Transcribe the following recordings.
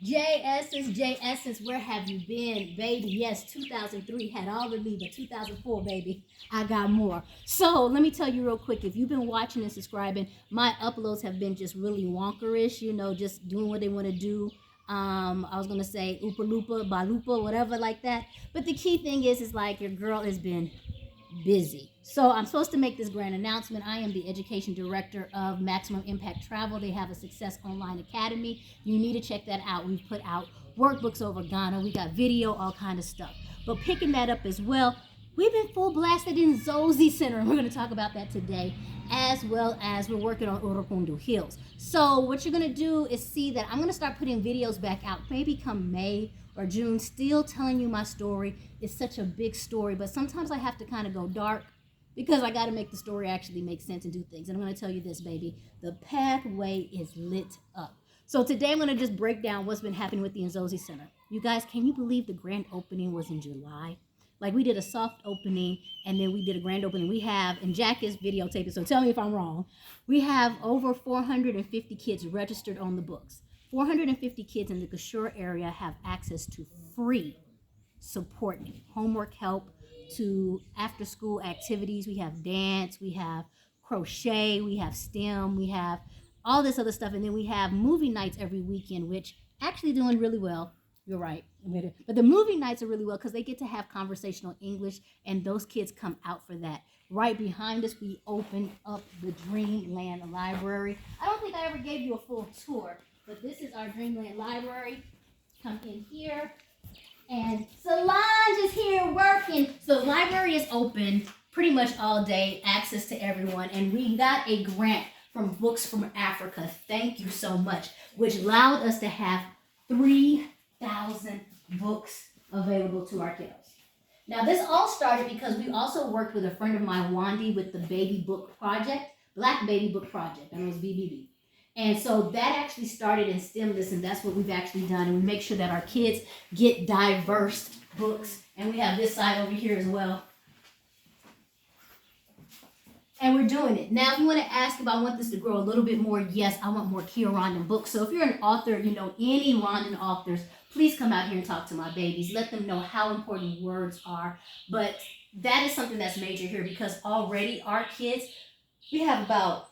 J Essence, where have you been, baby? Yes, 2003 had all of me, but 2004, baby, I got more. So let me tell you real quick, if you've been watching and subscribing, my uploads have been just really wonkerish, just doing what they want to do. I was gonna say Oopa Loopa, Balupa, whatever like that. But the key thing is like your girl has been busy. So I'm supposed to make this grand announcement. I am the education director of Maximum Impact Travel. They have a Success Online Academy. You need to check that out. We've put out workbooks over Ghana. We got video, all kind of stuff. But picking that up as well, we've been full blasted in Inzozi Center. We're going to talk about that today, as well as we're working on Orokundu Hills. So what you're going to do is see that I'm going to start putting videos back out maybe come May or June, still telling you my story. It's such a big story, but sometimes I have to kind of go dark because I got to make the story actually make sense and do things. And I'm going to tell you this, baby, the pathway is lit up. So today I'm going to just break down what's been happening with the Inzozi Center. You guys, can you believe the grand opening was in July? Like, we did a soft opening and then we did a grand opening. We have, and Jack is videotaping, so tell me if I'm wrong. We have over 450 kids registered on the books. 450 kids in the Gashur area have access to free support, homework help, to after school activities. We have dance, we have crochet, we have STEM, we have all this other stuff. And then we have movie nights every weekend, which actually doing really well. You're right. But the movie nights are really well because they get to have conversational English, and those kids come out for that. Right behind us, we opened up the Dreamland Library. I don't think I ever gave you a full tour, but this is our Dreamland Library. Come in here. And Solange is here working. So the library is open pretty much all day, access to everyone. And we got a grant from Books from Africa. Thank you so much, which allowed us to have 3,000 books available to our kiddos. Now, this all started because we also worked with a friend of mine, Wandy, with the Baby Book Project, Black Baby Book Project. And it was BBB. And so that actually started in STEMless, and that's what we've actually done. And we make sure that our kids get diverse books. And we have this side over here as well. And we're doing it. Now, if you want to ask if I want this to grow a little bit more, yes, I want more Kia Rondon books. So if you're an author, any Rondon authors, please come out here and talk to my babies. Let them know how important words are. But that is something that's major here because already our kids, we have about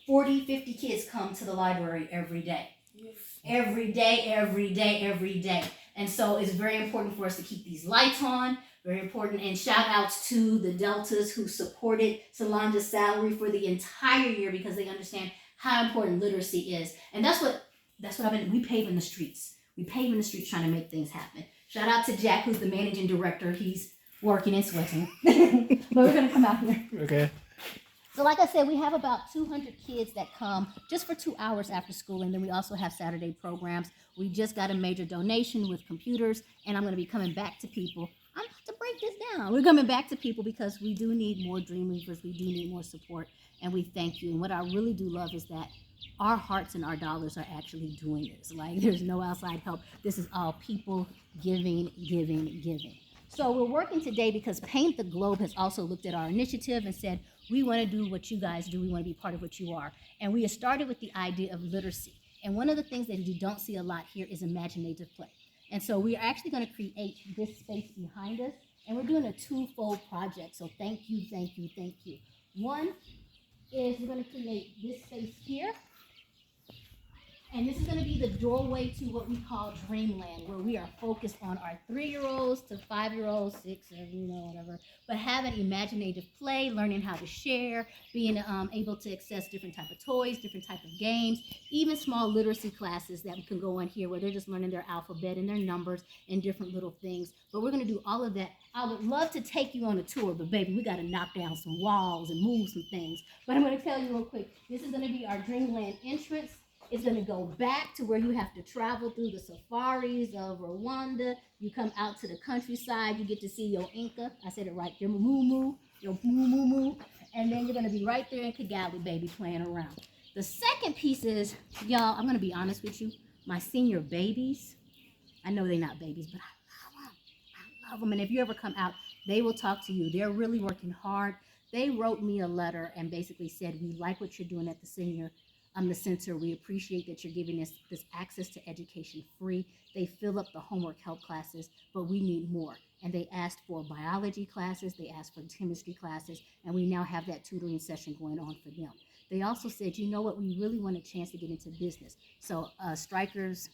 40, 50 kids come to the library every day. Yes. Every day. And so it's very important for us to keep these lights on. Very important. And shout outs to the Deltas who supported Solange's salary for the entire year because they understand how important literacy is. And that's what we pave in the streets. We pave in the streets trying to make things happen. Shout out to Jack, who's the managing director. He's working and sweating. But we're going to come out here. Okay. So like I said, we have about 200 kids that come just for 2 hours after school, and then we also have Saturday programs. We just got a major donation with computers, and I'm going to be coming back to people. I'm about to break this down. We're coming back to people because we do need more dream weavers. We do need more support, and we thank you. And what I really do love is that our hearts and our dollars are actually doing this. Like, there's no outside help. This is all people giving. So we're working today because Paint the Globe has also looked at our initiative and said, we want to do what you guys do. We want to be part of what you are. And we have started with the idea of literacy. And one of the things that you don't see a lot here is imaginative play. And so we are actually going to create this space behind us. And we're doing a twofold project. So thank you. One is we're going to create this space here. And this is going to be the doorway to what we call Dreamland, where we are focused on our 3-year-olds to 5-year-olds, 6, 7, whatever, but having imaginative play, learning how to share, being able to access different type of toys, different type of games, even small literacy classes that can go on here where they're just learning their alphabet and their numbers and different little things. But we're going to do all of that. I would love to take you on a tour, but baby, we got to knock down some walls and move some things. But I'm going to tell you real quick, this is going to be our Dreamland entrance. It's going to go back to where you have to travel through the safaris of Rwanda. You come out to the countryside. You get to see your Inca. I said it right. Your moo. And then you're going to be right there in Kigali, baby, playing around. The second piece is, y'all, I'm going to be honest with you. My senior babies, I know they're not babies, but I love them. And if you ever come out, they will talk to you. They're really working hard. They wrote me a letter and basically said, we like what you're doing at the senior the center. We appreciate that you're giving us this access to education free. They fill up the homework help classes, but we need more. And they asked for biology classes, they asked for chemistry classes, and we now have that tutoring session going on for them. They also said, you know what, we really want a chance to get into business. So strikers,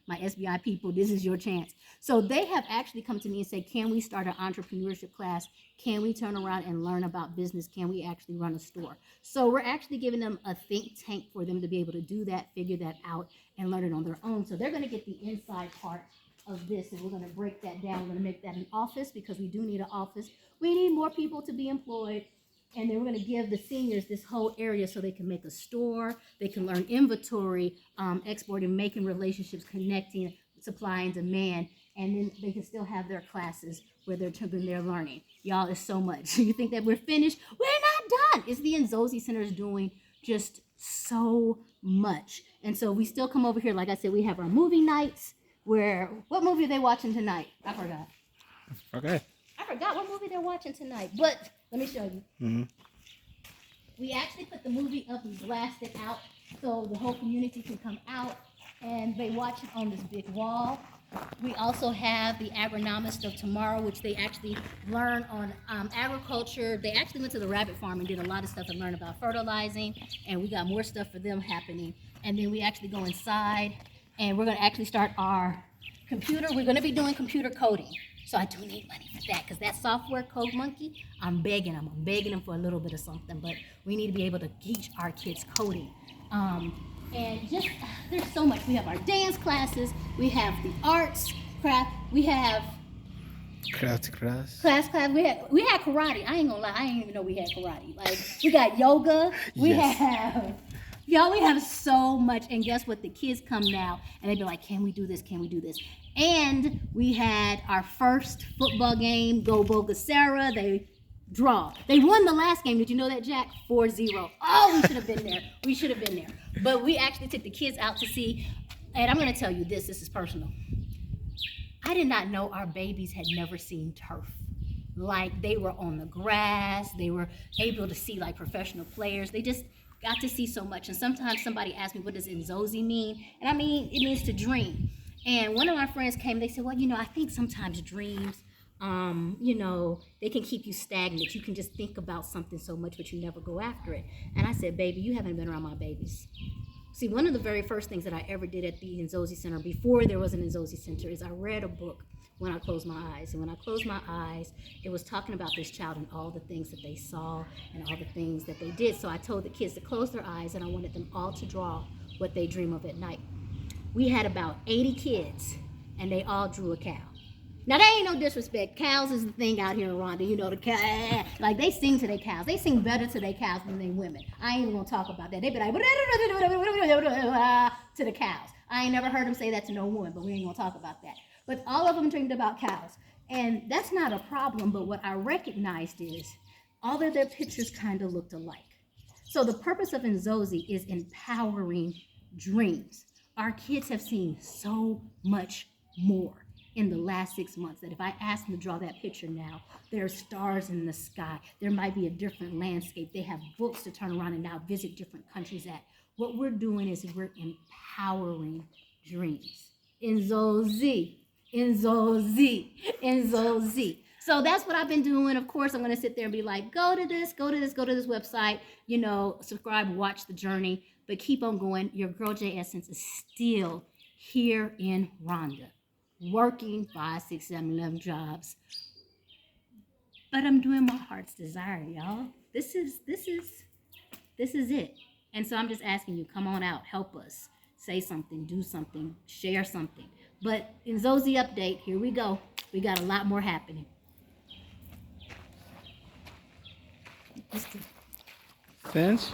my SBI people, this is your chance. So they have actually come to me and said, can we start an entrepreneurship class? Can we turn around and learn about business? Can we actually run a store? So we're actually giving them a think tank for them to be able to do that, figure that out, and learn it on their own. So they're going to get the inside part of this, and we're going to break that down. We're going to make that an office because we do need an office. We need more people to be employed. And then we're going to give the seniors this whole area so they can make a store, they can learn inventory, exporting, making relationships, connecting supply and demand, and then they can still have their classes where they're doing their learning. Y'all, it's so much. You think that we're finished? We're not done. It's the Inzozi Center is doing just so much. And so we still come over here. Like I said, we have our movie nights where, what movie are they watching tonight? I forgot. Okay. I forgot what movie they're watching tonight, but let me show you. Mm-hmm. We actually put the movie up and blast it out so the whole community can come out and they watch it on this big wall. We also have the agronomist of tomorrow, which they actually learn on agriculture. They actually went to the rabbit farm and did a lot of stuff and learned about fertilizing, and we got more stuff for them happening. And then we actually go inside and we're going to actually start our computer. We're going to be doing computer coding. So I do need money for that because that software code monkey, I'm begging them for a little bit of something, but we need to be able to teach our kids coding. And just, there's so much. We have our dance classes, we have the arts, craft, we have Class. class, we had karate. I ain't gonna lie, I didn't even know we had karate. Like, we got yoga, we Yes. have, y'all, we have so much. And guess what? The kids come now and they be like, can we do this? Can we do this? And we had our first football game, Go Boga Sarah. They draw. They won the last game. Did you know that, Jack? 4-0. Oh, we should have been there. We should have been there. But we actually took the kids out to see, and I'm going to tell you this is personal. I did not know our babies had never seen turf. Like, they were on the grass. They were able to see, like, professional players. They just got to see so much. And sometimes somebody asked me, what does Inzozi mean? And I mean, it means to dream. And one of my friends came, they said, well, you know, I think sometimes dreams, you know, they can keep you stagnant. You can just think about something so much, but you never go after it. And I said, baby, you haven't been around my babies. See, one of the very first things that I ever did at the Inzozi Center, before there was an Inzozi Center, is I read a book when I closed my eyes. And when I closed my eyes, it was talking about this child and all the things that they saw and all the things that they did. So I told the kids to close their eyes, and I wanted them all to draw what they dream of at night. We had about 80 kids, and they all drew a cow. Now, there ain't no disrespect. Cows is the thing out here in Rwanda. You know, the cow, like, they sing to their cows. They sing better to their cows than they women. I ain't even gonna talk about that. They be like, to the cows. I ain't never heard them say that to no woman, but we ain't gonna talk about that. But all of them dreamed about cows. And that's not a problem, but what I recognized is all of their pictures kind of looked alike. So the purpose of Inzozi is empowering dreams. Our kids have seen so much more in the last 6 months that if I ask them to draw that picture now, there are stars in the sky. There might be a different landscape. They have books to turn around and now visit different countries at. What we're doing is we're empowering dreams. Inzozi, Inzozi, Inzozi. So that's what I've been doing. Of course, I'm going to sit there and be like, go to this website, you know, subscribe, watch the journey, but keep on going. Your girl J Essence is still here in Rwanda, working 5, 6, 7, 11 jobs. But I'm doing my heart's desire, y'all. This is it. And so I'm just asking you, come on out, help us. Say something, do something, share something. But Inzozi update, here we go. We got a lot more happening. Fence?